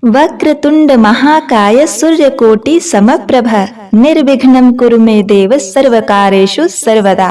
वक्रतुंड महाकाय सूर्यकोटि समप्रभ निर्विघ्नं कुरु मे देव सर्वकारेषु सर्वदा।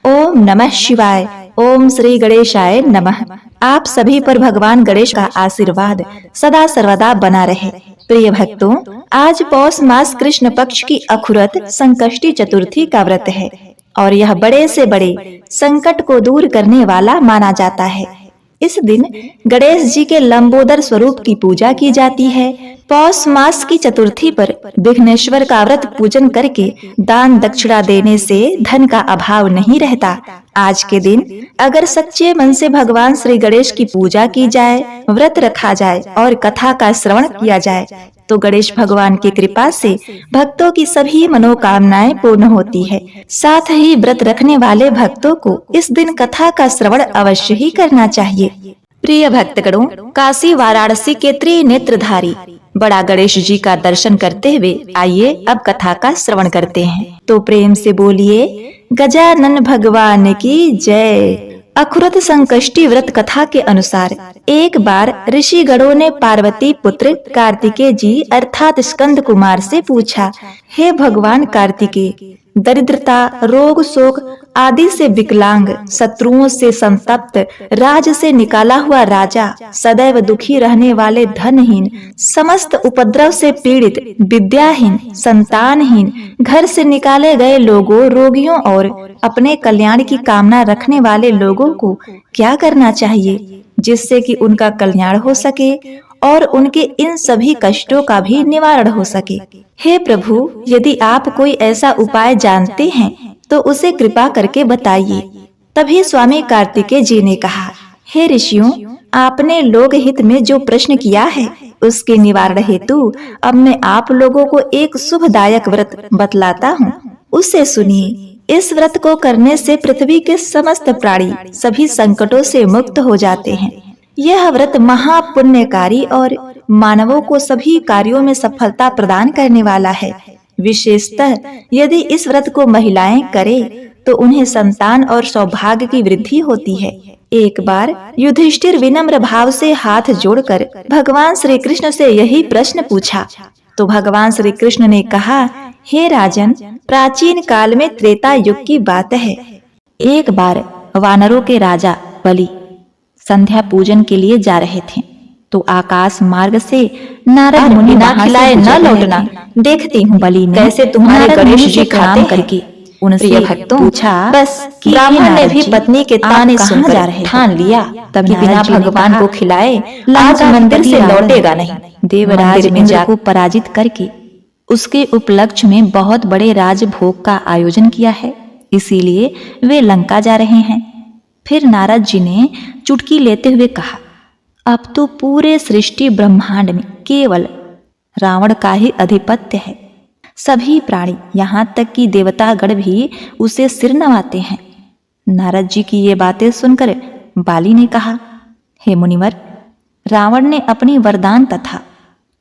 ओम नमः शिवाय। ओम श्री गणेशाय नमः। आप सभी पर भगवान गणेश का आशीर्वाद सदा सर्वदा बना रहे। प्रिय भक्तों, आज पौष मास कृष्ण पक्ष की अखुरत संकष्टी चतुर्थी का व्रत है और यह बड़े से बड़े संकट को दूर करने वाला माना जाता है। इस दिन गणेश जी के लंबोदर स्वरूप की पूजा की जाती है। पौष मास की चतुर्थी पर विघ्नेश्वर का व्रत पूजन करके दान दक्षिणा देने से धन का अभाव नहीं रहता। आज के दिन अगर सच्चे मन से भगवान श्री गणेश की पूजा की जाए, व्रत रखा जाए और कथा का श्रवण किया जाए तो गणेश भगवान की कृपा से भक्तों की सभी मनोकामनाएं पूर्ण होती है। साथ ही व्रत रखने वाले भक्तों को इस दिन कथा का श्रवण अवश्य ही करना चाहिए। प्रिय भक्तगणों, काशी वाराणसी के त्रिनेत्रधारी बड़ा गणेश जी का दर्शन करते हुए आइए अब कथा का श्रवण करते हैं। तो प्रेम से बोलिए गजानन भगवान की जय। अखुरत संकष्टी व्रत कथा के अनुसार एक बार ऋषि गणों ने पार्वती पुत्र कार्तिकेय जी अर्थात स्कंद कुमार से पूछा, हे भगवान कार्तिकेय, दरिद्रता, रोग, शोक आदि से विकलांग, शत्रुओं से संतप्त, राज से निकाला हुआ राजा, सदैव दुखी रहने वाले धनहीन, समस्त उपद्रव से पीड़ित, विद्याहीन, संतानहीन, घर से निकाले गए लोगों, रोगियों और अपने कल्याण की कामना रखने वाले लोगों को क्या करना चाहिए जिससे कि उनका कल्याण हो सके और उनके इन सभी कष्टों का भी निवारण हो सके। हे प्रभु, यदि आप कोई ऐसा उपाय जानते हैं तो उसे कृपा करके बताइए। तभी स्वामी कार्तिकेय जी ने कहा, हे ऋषियों, आपने लोक हित में जो प्रश्न किया है उसके निवारण हेतु अब मैं आप लोगों को एक शुभदायक व्रत बतलाता हूँ, उससे सुनिए। इस व्रत को करने से पृथ्वी के समस्त प्राणी सभी संकटों से मुक्त हो जाते हैं। यह व्रत महापुण्यकारी और मानवों को सभी कार्यों में सफलता प्रदान करने वाला है। विशेषतः यदि इस व्रत को महिलाएं करें तो उन्हें संतान और सौभाग्य की वृद्धि होती है। एक बार युधिष्ठिर विनम्र भाव से हाथ जोड़कर भगवान श्री कृष्ण से यही प्रश्न पूछा तो भगवान श्री कृष्ण ने कहा, हे राजन, प्राचीन काल में त्रेता युग की बात है। एक बार वानरों के राजा बलि संध्या पूजन के लिए जा रहे थे तो आकाश मार्ग से नारद मुनि ना खिलाए न लौटना देखती हूँ बलि ने कैसे तुम्हारे गणेश जी प्रणाम करके उनसे भक्तों पूछा, बस ब्राह्मण ने भी पत्नी के ताने सुनकर जा रहे ठान लिया तभी बिना भगवान को खिलाए आज मंदिर से लौटेगा नहीं। देवराज इंद्र को पराजित करके उसके उपलक्ष्य में बहुत बड़े राजभोग का आयोजन किया है, इसीलिए वे लंका जा रहे हैं। फिर नारद जी ने चुटकी लेते हुए कहा, अब तो पूरे सृष्टि ब्रह्मांड में केवल रावण का ही आधिपत्य है। सभी प्राणी यहाँ तक कि देवता गण भी उसे सिर नवाते हैं। नारद जी की ये बातें सुनकर बाली ने कहा, हे मुनिवर, रावण ने अपनी वरदान तथा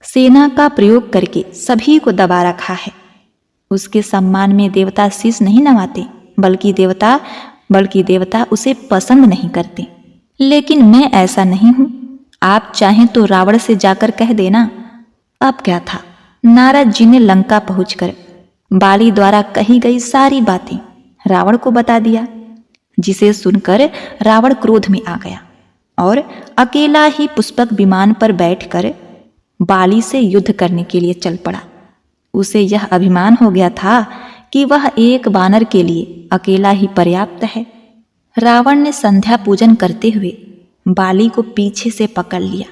सेना का प्रयोग करके सभी को दबा रखा है। उसके सम्मान में देवता शीश नहीं नवाते बल्कि देवता उसे पसंद नहीं करते। लेकिन मैं ऐसा नहीं हूं। आप चाहें तो रावण से जाकर कह देना। अब क्या था, नारद जी ने लंका पहुंचकर बाली द्वारा कही गई सारी बातें रावण को बता दिया, जिसे सुनकर रावण क्रोध में आ गया और अकेला ही पुष्पक विमान पर बैठकर बाली से युद्ध करने के लिए चल पड़ा। उसे यह अभिमान हो गया था कि वह एक वानर के लिए अकेला ही पर्याप्त है। रावण ने संध्या पूजन करते हुए बाली को पीछे से पकड़ लिया।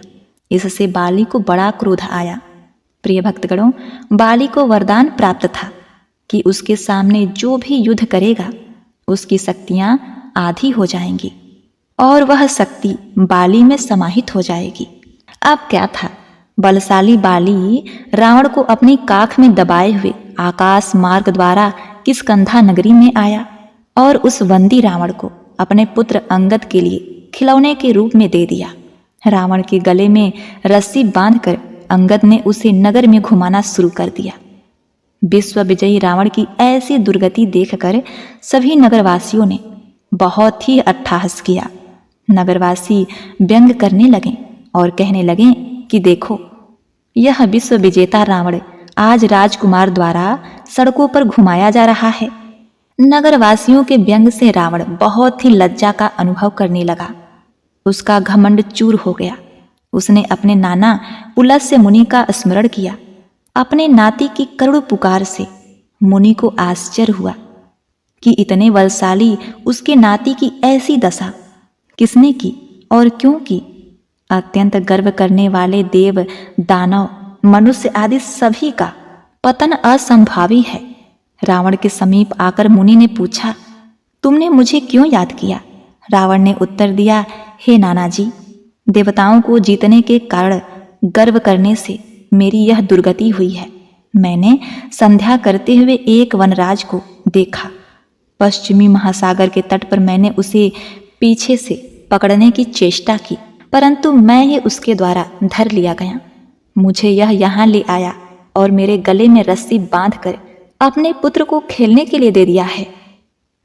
इससे बाली को बड़ा क्रोध आया। प्रिय भक्तगणों, बाली को वरदान प्राप्त था कि उसके सामने जो भी युद्ध करेगा उसकी शक्तियां आधी हो जाएंगी और वह शक्ति बाली में समाहित हो जाएगी। अब क्या था, बलशाली बाली रावण को अपनी काख में दबाए हुए आकाश मार्ग द्वारा किष्किंधा नगरी में आया और उस बंदी रावण को अपने पुत्र अंगद के लिए खिलौने के रूप में दे दिया। रावण के गले में रस्सी बांधकर अंगद ने उसे नगर में घुमाना शुरू कर दिया। विश्व विजयी रावण की ऐसी दुर्गति देखकर सभी नगरवासियों ने बहुत ही अट्टहास किया। नगरवासी व्यंग करने लगे और कहने लगे कि देखो, यह विश्व विजेता रावण आज राजकुमार द्वारा सड़कों पर घुमाया जा रहा है। नगरवासियों के व्यंग से रावण बहुत ही लज्जा का अनुभव करने लगा। उसका घमंड चूर हो गया। उसने अपने नाना पुलस्त्य मुनि का स्मरण किया। अपने नाती की करुण पुकार से मुनि को आश्चर्य हुआ कि इतने बलशाली उसके नाती की ऐसी दशा किसने की और क्यों की। अत्यंत गर्व करने वाले देव, दानव, मनुष्य आदि सभी का पतन असंभावी है। रावण के समीप आकर मुनि ने पूछा, तुमने मुझे क्यों याद किया? रावण ने उत्तर दिया, हे नाना जी, देवताओं को जीतने के कारण गर्व करने से मेरी यह दुर्गति हुई है। मैंने संध्या करते हुए एक वनराज को देखा। पश्चिमी महासागर के तट पर मैंने उसे पीछे से पकड़ने की चेष्टा की, परंतु मैं ही उसके द्वारा धर लिया गया। मुझे यह यहाँ ले आया और मेरे गले में रस्सी बांधकर अपने पुत्र को खेलने के लिए दे दिया है।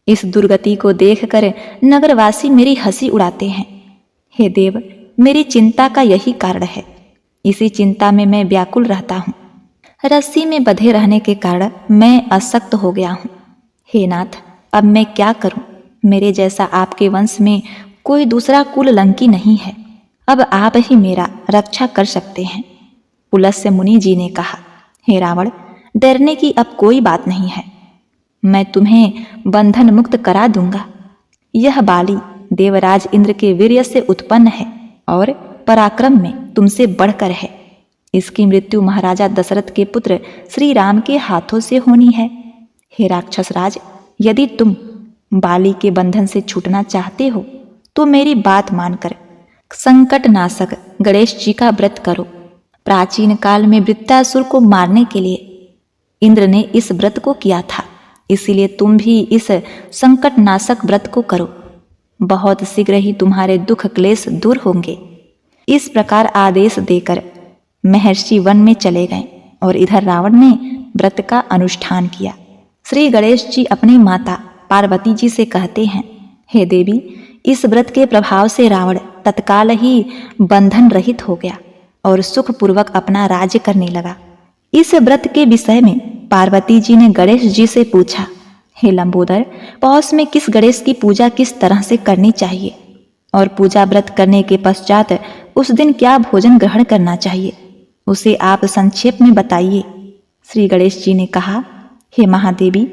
इस दुर्गति को देखकर नगरवासी मेरी हंसी उड़ाते हैं। हे देव, मेरी चिंता का यही कारण है। इसी चिंता में मैं व्याकुल रहता हूँ। रस्सी में बंधे रहने के कारण मैं अशक्त हो गया हूँ। हे नाथ, अब मैं क्या करूँ? मेरे जैसा आपके वंश में कोई दूसरा कुल लंकी नहीं है। अब आप ही मेरा रक्षा कर सकते हैं। पुलस्त्य मुनि जी ने कहा, हे रावण, डरने की अब कोई बात नहीं है। मैं तुम्हें बंधन मुक्त करा दूंगा। यह बाली देवराज इंद्र के वीर्य से उत्पन्न है और पराक्रम में तुमसे बढ़कर है। इसकी मृत्यु महाराजा दशरथ के पुत्र श्री राम के हाथों से होनी है। हे राक्षस राज, यदि तुम बाली के बंधन से छूटना चाहते हो तो मेरी बात मानकर संकट नाशक गणेश जी का व्रत करो। प्राचीन काल में वृत्तासुर को मारने के लिए इंद्र ने इस व्रत को किया था, इसीलिए तुम भी इस संकट नाशक व्रत को करो। बहुत शीघ्र ही तुम्हारे दुख क्लेश दूर होंगे। इस प्रकार आदेश देकर महर्षि वन में चले गए और इधर रावण ने व्रत का अनुष्ठान किया। श्री गणेश जी अपनी माता पार्वती जी से कहते हैं, हे देवी, इस व्रत के प्रभाव से रावण तत्काल ही बंधन रहित हो गया और सुखपूर्वक अपना राज्य करने लगा। इस व्रत के विषय में पार्वती जी ने गणेश जी से पूछा, हे लंबोदर, पौष में किस गणेश की पूजा किस तरह से करनी चाहिए और पूजा व्रत करने के पश्चात उस दिन क्या भोजन ग्रहण करना चाहिए, उसे आप संक्षेप में बताइए। श्री गणेश जी ने कहा, हे महादेवी,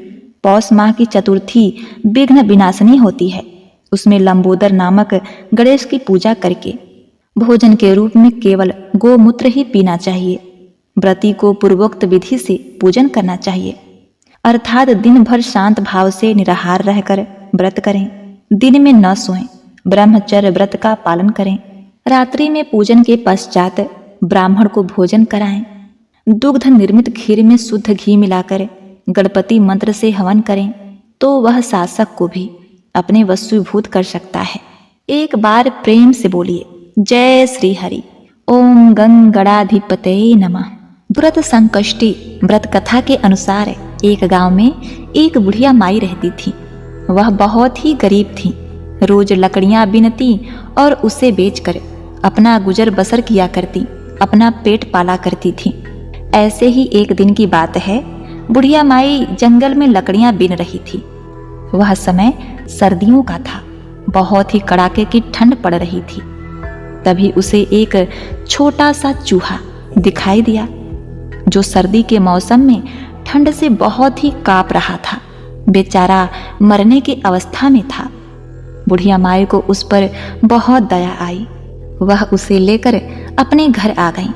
पौष माह की चतुर्थी विघ्न विनाशनी होती है। उसमें लंबोदर नामक गणेश की पूजा करके भोजन के रूप में केवल गोमूत्र ही पीना चाहिए। व्रती को पूर्वोक्त विधि से पूजन करना चाहिए, अर्थात दिन भर शांत भाव से निराहार रहकर व्रत करें। दिन में न सोएं, ब्रह्मचर्य व्रत का पालन करें। रात्रि में पूजन के पश्चात ब्राह्मण को भोजन कराएं। दुग्ध निर्मित खीर में शुद्ध घी मिलाकर गणपति मंत्र से हवन करें तो वह शासक को भी अपने वशीभूत कर सकता है। एक बार प्रेम से बोलिए, जय श्री हरि। ओम गंगणाधिपतये नमः। व्रत संकष्टी व्रत कथा के अनुसार एक गांव में एक बुढ़िया माई रहती थी। वह बहुत ही गरीब थी। रोज लकड़ियां बीनती और उसे बेचकर अपना गुजर बसर किया करती, अपना पेट पाला करती थी। ऐसे ही एक दिन की बात है, बुढ़िया माई जंगल में लकड़ियां बीन रही थी। वह समय सर्दियों का था। बहुत ही कड़ाके की ठंड पड़ रही थी। तभी उसे एक छोटा सा चूहा दिखाई दिया जो सर्दी के मौसम में ठंड से बहुत ही कांप रहा था। बेचारा मरने की अवस्था में था। बुढ़िया माई को उस पर बहुत दया आई। वह उसे लेकर अपने घर आ गई।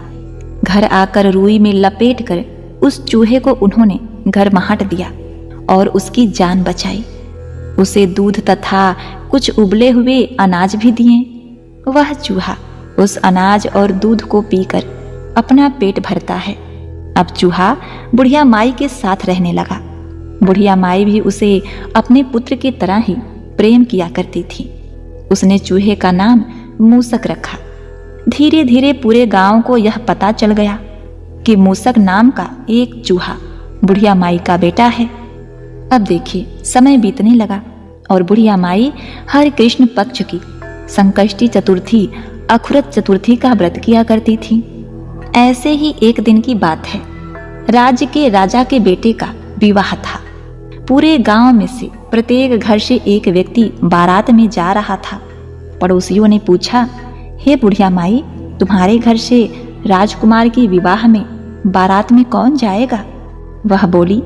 घर आकर रुई में लपेटकर उस चूहे को उन्होंने घर महट दिया और उसकी जान बचाई। उसे दूध तथा कुछ उबले हुए अनाज भी दिए। वह चूहा उस अनाज और दूध को पीकर अपना पेट भरता है। अब चूहा बुढ़िया माई के साथ रहने लगा। बुढ़िया माई भी उसे अपने पुत्र की तरह ही प्रेम किया करती थी। उसने चूहे का नाम मूसक रखा। धीरे धीरे पूरे गांव को यह पता चल गया कि मूसक नाम का एक चूहा बुढ़िया माई का बेटा है। अब देखिए, समय बीतने लगा और बुढ़िया माई हर कृष्ण पक्ष की संकष्टी चतुर्थी अखुरत चतुर्थी का व्रत किया करती थी। ऐसे ही एक दिन की बात है। राज्य के राजा के बेटे का विवाह था। पूरे गांव में से प्रत्येक घर से एक व्यक्ति बारात में जा रहा था। पड़ोसियों ने पूछा, हे बुढ़िया माई, तुम्हारे घर से राजकुमार के विवाह में बारात में कौन जाएगा? वह बोली,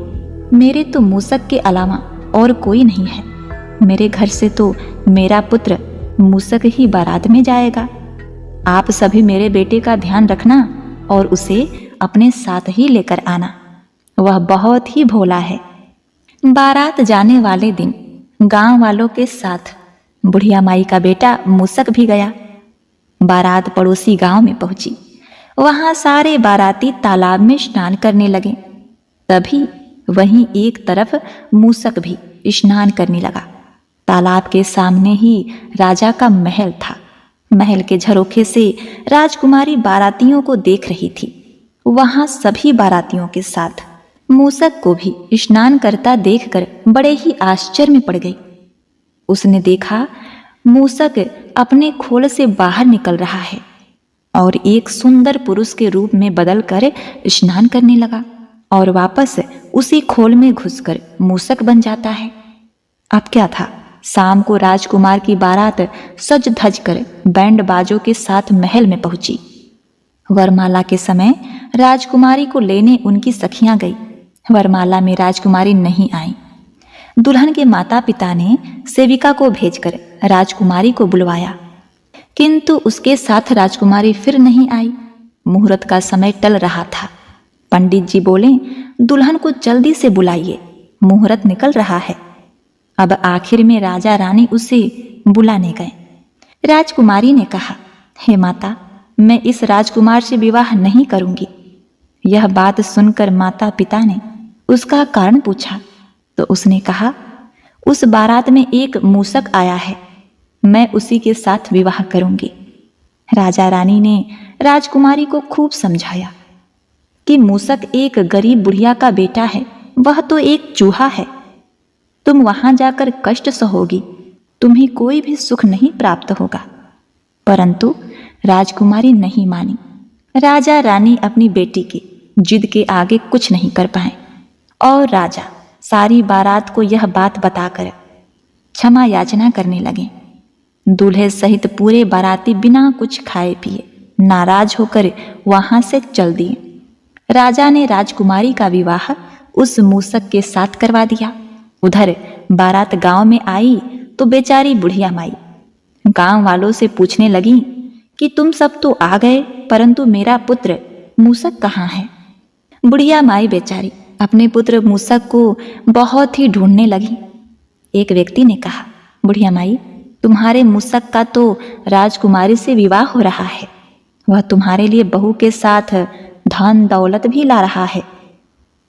मेरे तो मूसक के अलावा और कोई नहीं है। मेरे घर से तो मेरा पुत्र मूसक ही बारात में जाएगा। आप सभी मेरे बेटे का ध्यान रखना और उसे अपने साथ ही लेकर आना। वह बहुत ही भोला है। बारात जाने वाले दिन गांव वालों के साथ बुढ़िया माई का बेटा मूसक भी गया। बारात पड़ोसी गांव में पहुंची। वहां सारे बाराती तालाब में स्नान करने लगे। तभी वहीं एक तरफ मूसक भी स्नान करने लगा। तालाब के सामने ही राजा का महल था। महल के झरोखे से राजकुमारी बारातियों को देख रही थी। वहां सभी बारातियों के साथ मूसक को भी स्नान करता देखकर बड़े ही आश्चर्य में पड़ गई। उसने देखा मूसक अपने खोल से बाहर निकल रहा है और एक सुंदर पुरुष के रूप में बदलकर स्नान करने लगा और वापस उसी खोल में घुसकर मूसक बन जाता है। अब क्या था, शाम को राजकुमार की बारात सज धज कर बैंड बाजों के साथ महल में पहुंची। वरमाला के समय राजकुमारी को लेने उनकी सखियां गई। वरमाला में राजकुमारी नहीं आई। दुल्हन के माता पिता ने सेविका को भेजकर राजकुमारी को बुलवाया, किंतु उसके साथ राजकुमारी फिर नहीं आई। मुहूर्त का समय टल रहा था। पंडित जी बोले, दुल्हन को जल्दी से बुलाइए, मुहूर्त निकल रहा है। अब आखिर में राजा रानी उसे बुलाने गए। राजकुमारी ने कहा, हे माता, मैं इस राजकुमार से विवाह नहीं करूंगी। यह बात सुनकर माता पिता ने उसका कारण पूछा तो उसने कहा, उस बारात में एक मूसक आया है, मैं उसी के साथ विवाह करूंगी। राजा रानी ने राजकुमारी को खूब समझाया कि मूसक एक गरीब बुढ़िया का बेटा है, वह तो एक चूहा है। तुम वहां जाकर कष्ट सहोगी, तुम्हें कोई भी सुख नहीं प्राप्त होगा। परंतु राजकुमारी नहीं मानी। राजा रानी अपनी बेटी की जिद के आगे कुछ नहीं कर पाए और राजा सारी बारात को यह बात बताकर क्षमा याचना करने लगे। दूल्हे सहित पूरे बाराती बिना कुछ खाए पिए नाराज होकर वहां से चल दिए। राजा ने राजकुमारी का विवाह उस मूसक के साथ करवा दिया। उधर बारात गांव में आई तो बेचारी बुढ़िया माई गांव वालों से पूछने लगी कि तुम सब तो आ गए, परंतु मेरा पुत्र मूसक कहाँ है? बुढ़िया माई बेचारी अपने पुत्र मूसक को बहुत ही ढूंढने लगी। एक व्यक्ति ने कहा, बुढ़िया माई, तुम्हारे मूसक का तो राजकुमारी से विवाह हो रहा है। वह तुम्हारे लिए बहू के साथ धन दौलत भी ला रहा है।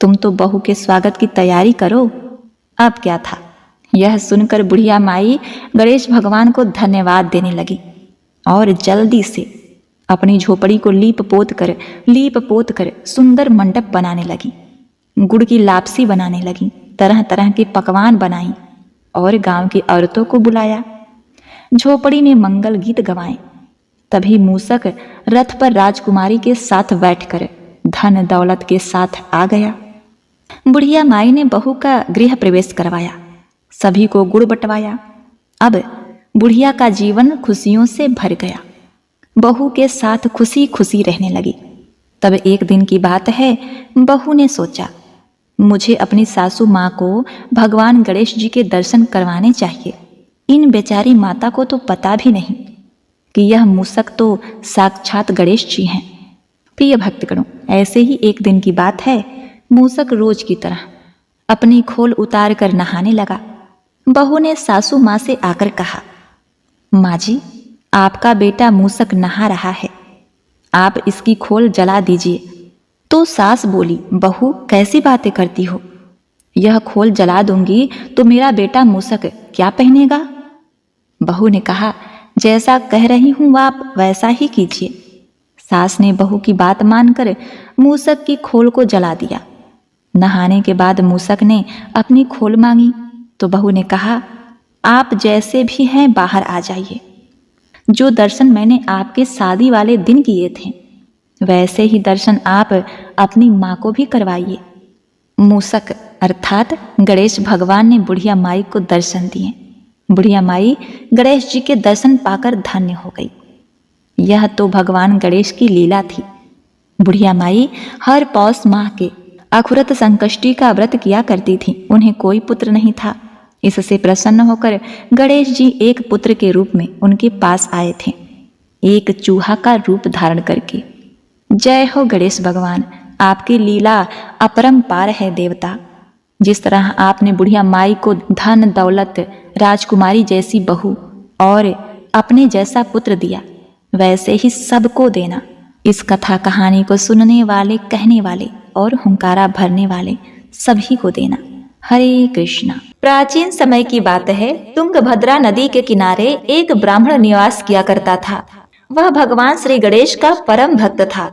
तुम तो बहू के स्वागत की तैयारी करो। अब क्या था, यह सुनकर बुढ़िया माई गणेश भगवान को धन्यवाद देने लगी और जल्दी से अपनी झोपड़ी को लीप पोत कर सुंदर मंडप बनाने लगी। गुड़ की लापसी बनाने लगी, तरह तरह के पकवान बनाई और गांव की औरतों को बुलाया। झोपड़ी में मंगल गीत गवाए। तभी मूसक रथ पर राजकुमारी के साथ बैठकर धन दौलत के साथ आ गया। बुढ़िया माई ने बहू का गृह प्रवेश करवाया, सभी को गुड़ बंटवाया। अब बुढ़िया का जीवन खुशियों से भर गया। बहू के साथ खुशी खुशी रहने लगी। तब एक दिन की बात है, बहू ने सोचा, मुझे अपनी सासू माँ को भगवान गणेश जी के दर्शन करवाने चाहिए। इन बेचारी माता को तो पता भी नहीं कि यह मूसक तो साक्षात गणेश जी हैं। प्रिय भक्तगणों, ऐसे ही एक दिन की बात है, मूसक रोज की तरह अपनी खोल उतार कर नहाने लगा। बहू ने सासू माँ से आकर कहा, माँ जी, आपका बेटा मूसक नहा रहा है, आप इसकी खोल जला दीजिए। तो सास बोली, बहू कैसी बातें करती हो, यह खोल जला दूंगी तो मेरा बेटा मूसक क्या पहनेगा? बहू ने कहा, जैसा कह रही हूं आप वैसा ही कीजिए। सास ने बहू की बात मानकर मूसक की खोल को जला दिया। नहाने के बाद मूसक ने अपनी खोल मांगी तो बहू ने कहा, आप जैसे भी हैं बाहर आ जाइए। जो दर्शन मैंने आपके शादी वाले दिन किए थे वैसे ही दर्शन आप अपनी माँ को भी करवाइए। मूसक अर्थात गणेश भगवान ने बुढ़िया माई को दर्शन दिए। बुढ़िया माई गणेश जी के दर्शन पाकर धन्य हो गई। यह तो भगवान गणेश की लीला थी। बुढ़िया माई हर पौष माह के अखुरत संकष्टी का व्रत किया करती थी। उन्हें कोई पुत्र नहीं था। इससे प्रसन्न होकर गणेश जी एक पुत्र के रूप में उनके पास आए थे, एक चूहा का रूप धारण करके। जय हो गणेश भगवान, आपकी लीला अपरंपार है देवता। जिस तरह आपने बुढ़िया माई को धन दौलत, राजकुमारी जैसी बहू और अपने जैसा पुत्र दिया, वैसे ही सबको देना। इस कथा कहानी को सुनने वाले, कहने वाले और हुंकारा भरने वाले सभी को देना। हरे कृष्णा। प्राचीन समय की बात है, तुंगभद्रा नदी के किनारे एक ब्राह्मण निवास किया करता था। वह भगवान श्री गणेश का परम भक्त था।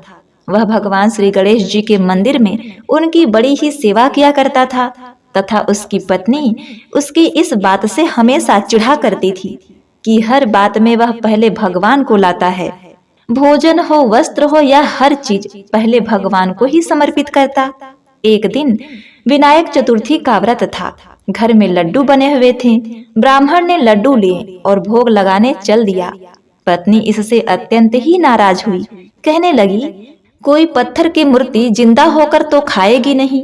वह भगवान श्री गणेश जी के मंदिर में उनकी बड़ी ही सेवा किया करता था तथा उसकी पत्नी उसकी इस बात से हमेशा चिढ़ा करती थी कि हर बात में वह पहले भगवान को लाता है। भोजन हो, वस्त्र हो या हर चीज पहले भगवान को ही समर्पित करता। एक दिन विनायक चतुर्थी का व्रत था। घर में लड्डू बने हुए थे। ब्राह्मण ने लड्डू लिए और भोग लगाने चल दिया। पत्नी इससे अत्यंत ही नाराज हुई। कहने लगी, कोई पत्थर की मूर्ति जिंदा होकर तो खाएगी नहीं,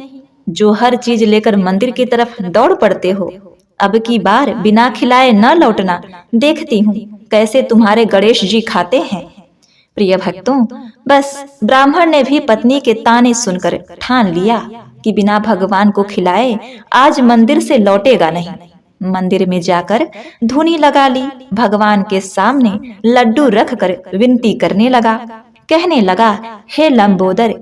जो हर चीज लेकर मंदिर की तरफ दौड़ पड़ते हो। अब की बार बिना खिलाए न लौटना, देखती हूँ कैसे तुम्हारे गणेश जी खाते हैं। प्रिय भक्तों, बस ब्राह्मण ने भी पत्नी के ताने सुनकर ठान लिया कि बिना भगवान को खिलाए आज मंदिर से लौटेगा नहीं। मंदिर में जाकर धूनी लगा ली। भगवान के सामने लड्डू रखकर विनती करने लगा। कहने लगा, हे लंबोदर,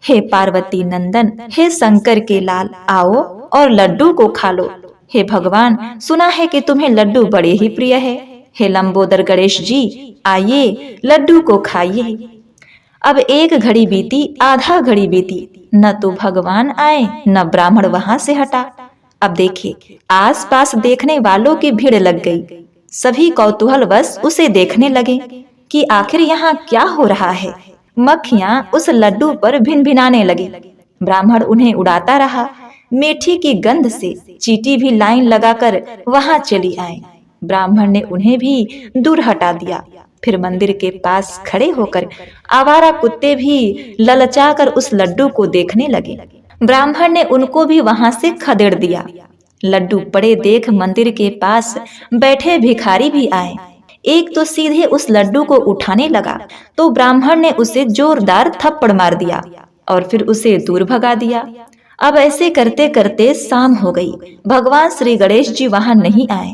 हे पार्वती नंदन, हे शंकर के लाल, आओ और लड्डू को खा लो। हे भगवान, सुना है कि तुम्हें लड्डू बड़े ही प्रिय है। हे लंबोदर गणेश जी, आइए लड्डू को खाइए। अब एक घड़ी बीती, आधा घड़ी बीती, न तो भगवान आए न ब्राह्मण वहां से हटा। अब देखिए, आसपास देखने वालों की भीड़ लग गई। सभी कौतूहलवश उसे देखने लगे कि आखिर यहाँ क्या हो रहा है। मक्खियां उस लड्डू पर भिनभिनाने लगी। ब्राह्मण उन्हें उड़ाता रहा। मीठी की गंध से चींटी भी लाइन लगाकर वहां चली आए। ब्राह्मण ने उन्हें भी दूर हटा दिया। फिर मंदिर के पास खड़े होकर आवारा कुत्ते भी ललचाकर उस लड्डू को देखने लगे। ब्राह्मण ने उनको भी वहां से खदेड़ दिया। लड्डू पड़े देख मंदिर के पास बैठे भिखारी भी आए। एक तो सीधे उस लड्डू को उठाने लगा तो ब्राह्मण ने उसे जोरदार थप्पड़ मार दिया और फिर उसे दूर भगा दिया। अब ऐसे करते करते शाम हो गई। भगवान श्री गणेश जी वहां नहीं आए,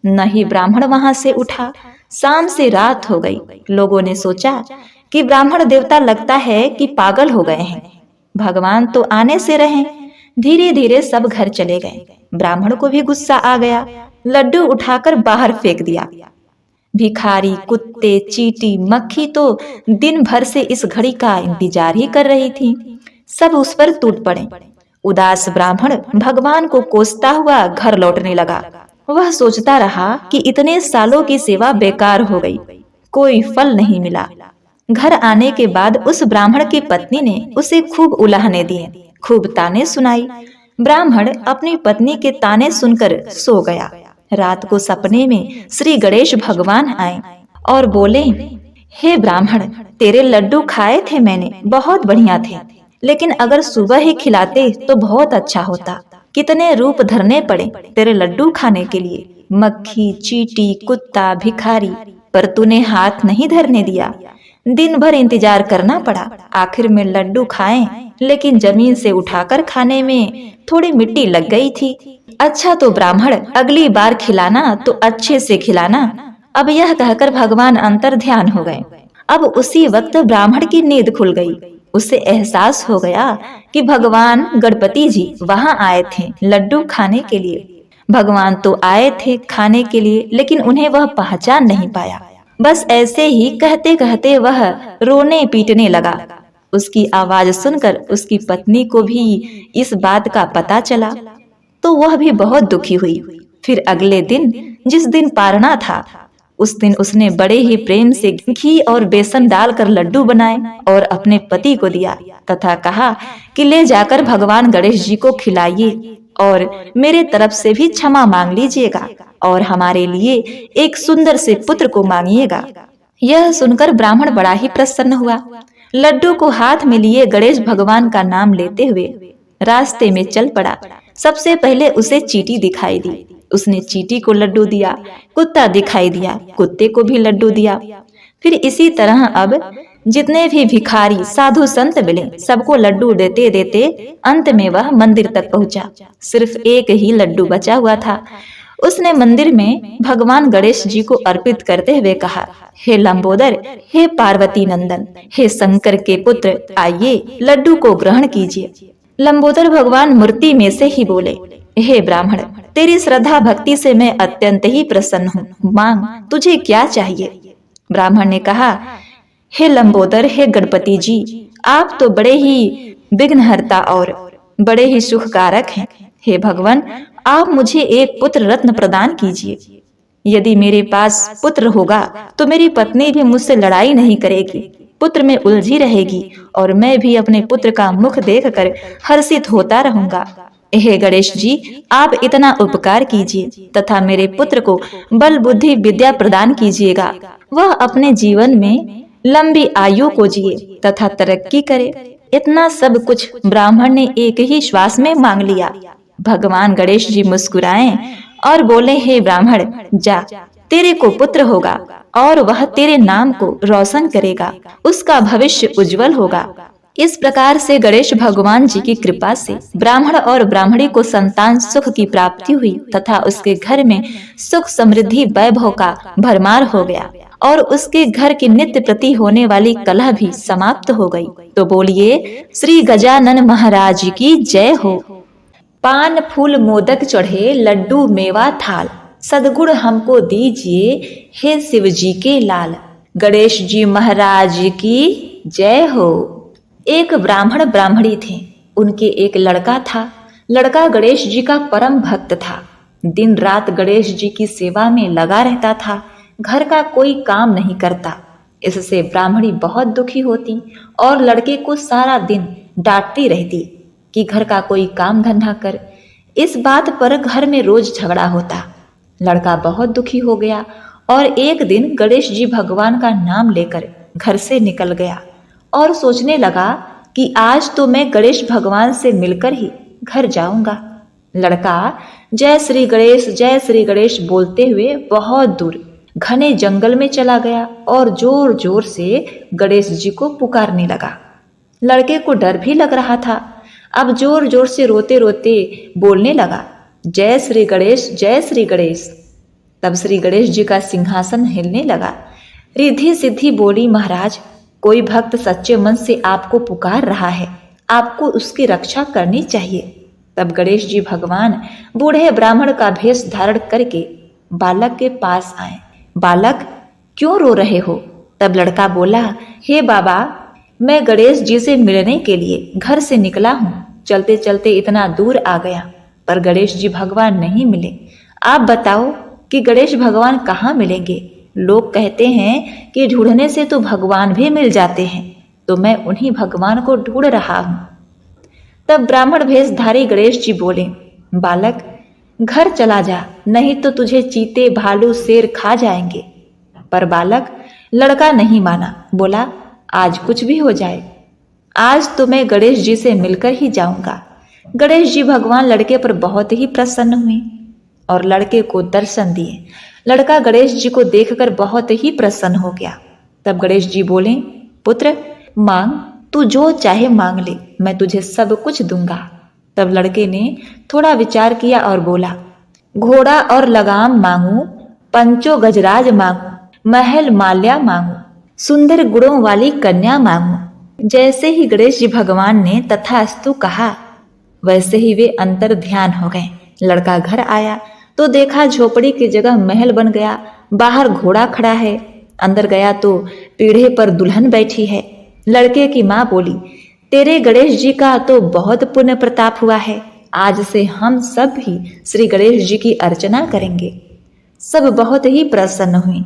न ही ब्राह्मण वहां से उठा। शाम से रात हो गई। लोगों ने सोचा कि ब्राह्मण देवता लगता है कि पागल हो गए हैं, भगवान तो आने से रहे। धीरे धीरे सब घर चले गए। ब्राह्मण को भी गुस्सा आ गया। लड्डू उठाकर बाहर फेंक दिया। भिखारी, कुत्ते, चींटी, मक्खी तो दिन भर से इस घड़ी का इंतजार ही कर रही थी। सब उस पर टूट पड़े। उदास ब्राह्मण भगवान को कोसता हुआ घर लौटने लगा। वह सोचता रहा कि इतने सालों की सेवा बेकार हो गई, कोई फल नहीं मिला। घर आने के बाद उस ब्राह्मण की पत्नी ने उसे खूब उलाहने दिए, खूब ताने सुनाई। ब्राह्मण अपनी पत्नी के ताने सुनकर सो गया। रात को सपने में श्री गणेश भगवान आए और बोले, हे ब्राह्मण, तेरे लड्डू खाए थे मैंने, बहुत बढ़िया थे, लेकिन अगर सुबह ही खिलाते तो बहुत अच्छा होता। कितने रूप धरने पड़े तेरे लड्डू खाने के लिए, मक्खी, चींटी, कुत्ता, भिखारी, पर तूने हाथ नहीं धरने दिया। दिन भर इंतजार करना पड़ा। आखिर में लड्डू खाए, लेकिन जमीन से उठाकर खाने में थोड़ी मिट्टी लग गई थी। अच्छा तो ब्राह्मण, अगली बार खिलाना तो अच्छे से खिलाना। अब यह कहकर भगवान अंतर ध्यान हो गए। अब उसी वक्त ब्राह्मण की नींद खुल गई। उसे एहसास हो गया कि भगवान गणपति जी वहां आए थे लड्डू खाने के लिए। भगवान तो आए थे खाने के लिए, लेकिन उन्हें वह पहचान नहीं पाया। बस ऐसे ही कहते कहते वह रोने पीटने लगा। उसकी आवाज सुनकर उसकी पत्नी को भी इस बात का पता चला तो वह भी बहुत दुखी हुई। फिर अगले दिन, जिस दिन पारना था, उस दिन उसने बड़े ही प्रेम से घी और बेसन डालकर लड्डू बनाए और अपने पति को दिया तथा कहा कि ले जाकर भगवान गणेश जी को खिलाइए और मेरे तरफ से भी क्षमा मांग लीजिएगा और हमारे लिए एक सुंदर से पुत्र को मांगिएगा। यह सुनकर ब्राह्मण बड़ा ही प्रसन्न हुआ। लड्डू को हाथ में लिए गणेश भगवान का नाम लेते हुए रास्ते में चल पड़ा। सबसे पहले उसे चींटी दिखाई दी, उसने चींटी को लड्डू दिया। कुत्ता दिखाई दिया, कुत्ते को भी लड्डू दिया। फिर इसी तरह अब जितने भी भिखारी साधु संत मिले सबको लड्डू देते देते अंत में वह मंदिर तक पहुंचा। सिर्फ एक ही लड्डू बचा हुआ था। उसने मंदिर में भगवान गणेश जी को अर्पित करते हुए कहा, हे लंबोदर, हे पार्वती नंदन, हे शंकर के पुत्र, आइए लड्डू को ग्रहण कीजिए। लंबोदर भगवान मूर्ति में से ही बोले, हे ब्राह्मण, तेरी श्रद्धा भक्ति से मैं अत्यंत ही प्रसन्न हूँ, मांग तुझे क्या चाहिए। ब्राह्मण ने कहा, हे लंबोदर, हे गणपति जी, आप तो बड़े ही विघ्नहर्ता और बड़े ही सुखकारक हैं। हे भगवान, आप मुझे एक पुत्र रत्न प्रदान कीजिए। यदि मेरे पास पुत्र होगा तो मेरी पत्नी भी मुझसे लड़ाई नहीं करेगी, पुत्र में उलझी रहेगी और मैं भी अपने पुत्र का मुख देखकर हर्षित होता रहूंगा। हे गणेश जी, आप इतना उपकार कीजिए तथा मेरे पुत्र को बल बुद्धि विद्या प्रदान कीजिएगा। वह अपने जीवन में लंबी आयु को जिए तथा तरक्की करे। इतना सब कुछ ब्राह्मण ने एक ही श्वास में मांग लिया। भगवान गणेश जी मुस्कुराए और बोले, हे ब्राह्मण, जा, तेरे को पुत्र होगा और वह तेरे नाम को रोशन करेगा, उसका भविष्य उज्जवल होगा। इस प्रकार से गणेश भगवान जी की कृपा से ब्राह्मण और ब्राह्मणी को संतान सुख की प्राप्ति हुई तथा उसके घर में सुख समृद्धि वैभव का भरमार हो गया और उसके घर की नित्य प्रति होने वाली कलह भी समाप्त हो गई। तो बोलिए श्री गजानन महाराज की जय हो। पान फूल मोदक चढ़े, लड्डू मेवा थाल, सदगुण हमको दीजिए, हे शिव जी के लाल। गणेश जी महाराज की जय हो। एक ब्राह्मण ब्राह्मणी थे। उनके एक लड़का था। लड़का गणेश जी का परम भक्त था। दिन रात गणेश जी की सेवा में लगा रहता था। घर का कोई काम नहीं करता। इससे ब्राह्मणी बहुत दुखी होती और लड़के को सारा दिन डांटती रहती कि घर का कोई काम धंधा कर। इस बात पर घर में रोज झगड़ा होता। लड़का बहुत दुखी हो गया और एक दिन गणेश जी भगवान का नाम लेकर घर से निकल गया और सोचने लगा कि आज तो मैं गणेश भगवान से मिलकर ही घर जाऊंगा। लड़का जय श्री गणेश बोलते हुए बहुत दूर घने जंगल में चला गया और जोर जोर से गणेश जी को पुकारने लगा। लड़के को डर भी लग रहा था। अब जोर जोर से रोते रोते बोलने लगा, जय श्री गणेश। तब श्री गणेश जी का सिंहासन हिलने लगा। रिद्धि सिद्धि बोली, महाराज, कोई भक्त सच्चे मन से आपको पुकार रहा है, आपको उसकी रक्षा करनी चाहिए। तब गणेश जी भगवान बूढ़े ब्राह्मण का भेष धारण करके बालक के पास आए। बालक, क्यों रो रहे हो? तब लड़का बोला, हे बाबा, मैं गणेश जी से मिलने के लिए घर से निकला हूँ। चलते चलते इतना दूर आ गया पर गणेश जी भगवान नहीं मिले। आप बताओ कि गणेश भगवान कहाँ मिलेंगे? लोग कहते हैं कि ढूंढने से तो भगवान भी मिल जाते हैं, तो मैं उन्हीं भगवान को ढूंढ रहा हूँ। तब ब्राह्मण भेषधारी गणेश जी बोले, बालक, घर चला जा, नहीं तो तुझे चीते भालू शेर खा जाएंगे। पर बालक, लड़का नहीं माना, बोला, आज कुछ भी हो जाए, आज तो मैं गणेश जी से मिलकर ही जाऊंगा। गणेश जी भगवान लड़के पर बहुत ही प्रसन्न हुए और लड़के को दर्शन दिए। लड़का गणेश जी को देखकर बहुत ही प्रसन्न हो गया। तब गणेश जी बोले, पुत्र, मांग, तू जो चाहे मांग ले, मैं तुझे सब कुछ दूंगा। तब लड़के ने थोड़ा विचार किया और बोला, घोड़ा और लगाम मांगू, पंचो गजराज मांगू, महल माल्या मांगू, सुंदर गुणों वाली कन्या मांगू। जैसे ही गणेश जी भगवान ने तथास्तु कहा, वैसे ही वे अंतर ध्यान हो गए। लड़का घर आया तो देखा झोपड़ी की जगह महल बन गया। बाहर घोड़ा खड़ा है। अंदर गया तो पीढ़े पर दुल्हन बैठी है। लड़के की माँ बोली, तेरे गणेश जी का तो बहुत पुण्य प्रताप हुआ है, आज से हम सब भी श्री गणेश जी की अर्चना करेंगे। सब बहुत ही प्रसन्न हुए।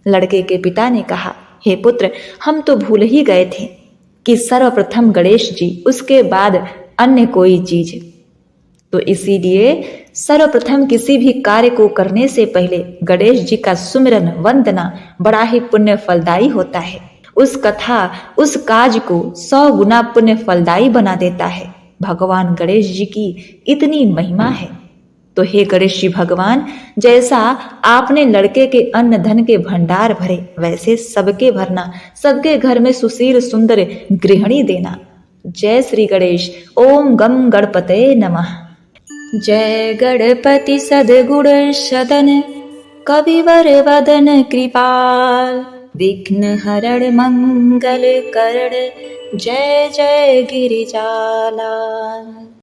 लड़के के पिता ने कहा, हे पुत्र, हम तो भूल ही गए थे कि सर्वप्रथम गणेश जी, उसके बाद अन्य कोई चीज। तो इसीलिए सर्वप्रथम किसी भी कार्य को करने से पहले गणेश जी का सुमिरन वंदना बड़ा ही पुण्य फलदायी होता है। उस कथा, उस काज को 100 गुना पुण्य फलदायी बना देता है। भगवान गणेश जी की इतनी महिमा है। तो हे गणेश जी भगवान, जैसा आपने लड़के के अन्न धन के भंडार भरे, वैसे सबके भरना, सबके घर में सुशील सुंदर गृहिणी देना। जय श्री गणेश। ओम गम गणपते नमः। जय गणपति सद्गुण सदन, कविवर वदन कृपाल, विघ्न हरण मंगल करण, जय जय गिरिजालाल।